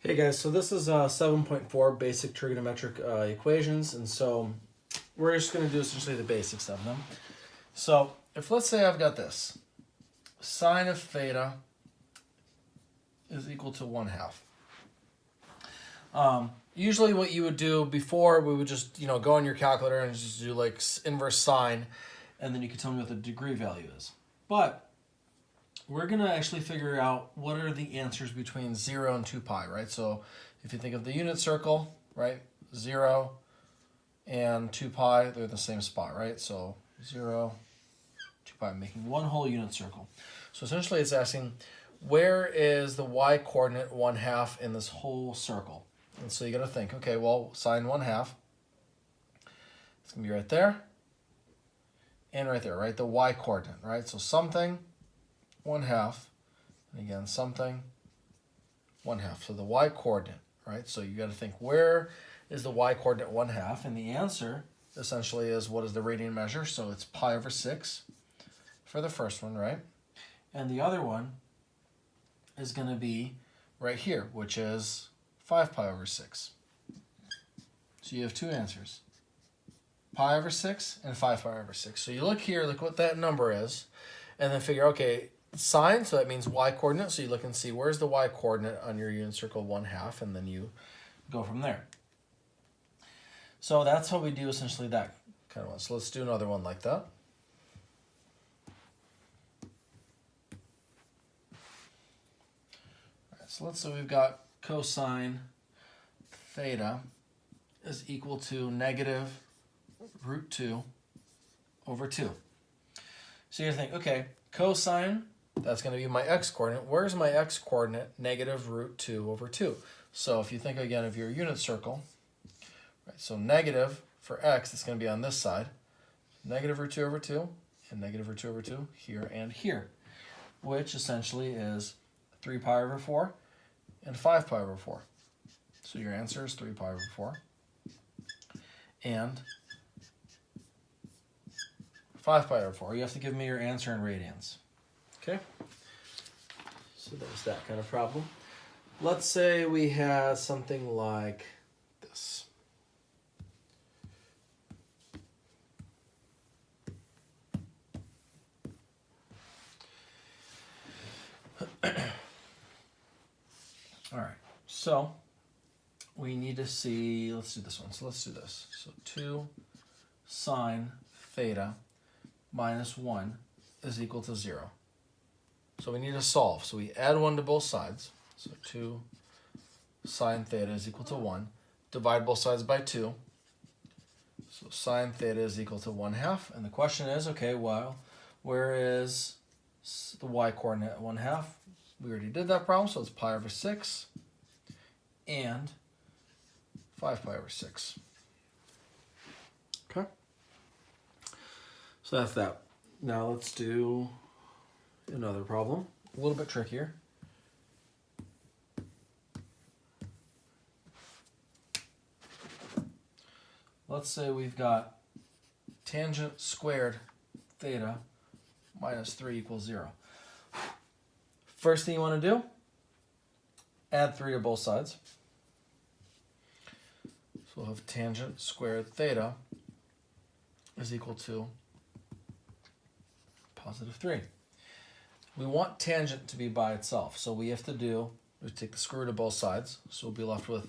Hey guys, so this is 7.4 basic trigonometric equations, and so we're just going to do essentially the basics of them. So if let's say I've got this, sine of theta is equal to 1/2. Usually what you would do before, we would just go on your calculator and just do like inverse sine, and then you can tell me what the degree value is. But we're going to actually figure out what are the answers between 0 and 2 pi, right? So if you think of the unit circle, right, 0 and 2 pi, they're the same spot, right? So 0, 2 pi, making one whole unit circle. So essentially it's asking, where is the y-coordinate 1/2 in this whole circle? And so you got to think, okay, well, sine 1/2, it's going to be right there and right there, right? The y-coordinate, right? So something 1/2, and again, something 1/2. So the y-coordinate, right? So you got to think, where is the y-coordinate 1/2? And the answer essentially is, what is the radian measure? So it's pi over 6 for the first one, right? And the other one is going to be right here, which is 5 pi over 6. So you have two answers, pi over 6 and 5 pi over 6. So you look here, look what that number is, and then figure, okay, sine, so that means y-coordinate, so you look and see where's the y-coordinate on your unit circle 1/2, and then you go from there. So that's how we do essentially that kind of one. So let's do another one like that. All right, so let's say we've got cosine theta is equal to negative root 2 over 2. So you think, okay, cosine, that's going to be my x-coordinate. Where's my x-coordinate? Negative root 2 over 2. So if you think again of your unit circle, right, so negative for x, it's going to be on this side. Negative root 2 over 2 and negative root 2 over 2 here and here, which essentially is 3 pi over 4 and 5 pi over 4. So your answer is 3 pi over 4 and 5 pi over 4. You have to give me your answer in radians. Okay? So there's that kind of problem. Let's say we had something like this. All right, so we need to see, let's do this one. So let's do this. So 2 sine theta minus 1 is equal to 0. So we need to solve. So we add 1 to both sides. So 2 sine theta is equal to 1. Divide both sides by 2. So sine theta is equal to 1/2. And the question is, okay, well, where is the y-coordinate at 1/2? We already did that problem, so it's pi over 6 and 5 pi over 6. Okay? So that's that. Now let's do another problem, a little bit trickier. Let's say we've got tangent squared theta minus 3 equals 0. First thing you want to do, add 3 to both sides. So we'll have tangent squared theta is equal to positive 3. We want tangent to be by itself, so we have to do, we take the square root of both sides, so we'll be left with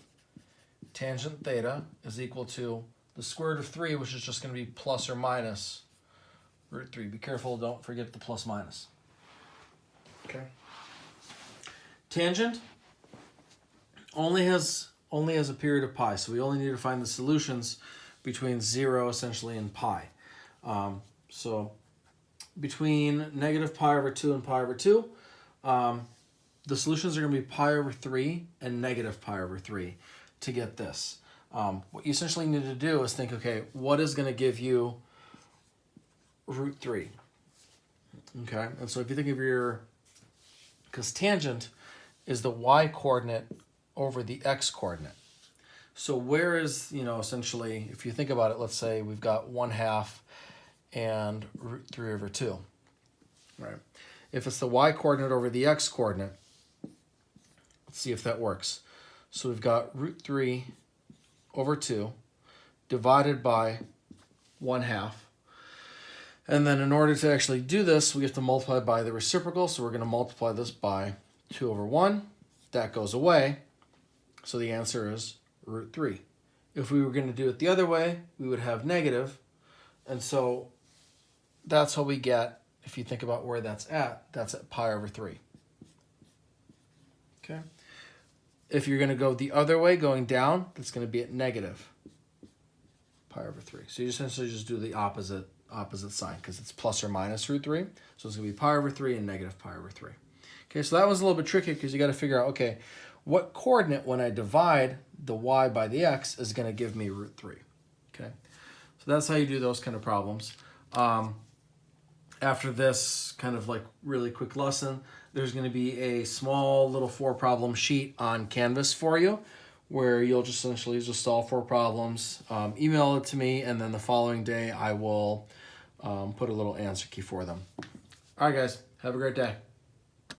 tangent theta is equal to the square root of 3, which is just going to be plus or minus root 3. Be careful, don't forget the plus minus. Okay. Tangent only has a period of pi, so we only need to find the solutions between 0 essentially and pi. So between negative pi over 2 and pi over 2, the solutions are going to be pi over 3 and negative pi over 3 to get this. What you essentially need to do is think, okay, what is going to give you root 3? Okay, and so if you think of because tangent is the y-coordinate over the x-coordinate. So where is, essentially, if you think about it, let's say we've got 1/2 and root 3 over 2, right? If it's the y-coordinate over the x-coordinate, let's see if that works. So we've got root 3 over 2 divided by 1/2. And then in order to actually do this, we have to multiply by the reciprocal. So we're going to multiply this by 2 over 1. That goes away. So the answer is root 3. If we were going to do it the other way, we would have negative. And so that's how we get, if you think about where that's at pi over 3. Okay. If you're going to go the other way, going down, that's going to be at negative pi over 3. So you essentially just do the opposite sign because it's plus or minus root 3. So it's going to be pi over 3 and negative pi over 3. Okay, so that was a little bit tricky because you got to figure out, okay, what coordinate when I divide the y by the x is going to give me root 3. Okay, so that's how you do those kind of problems. After this kind of like really quick lesson, there's going to be a small little 4-problem sheet on Canvas for you where you'll just essentially just solve 4 problems, email it to me, and then the following day I will put a little answer key for them. All right, guys, have a great day.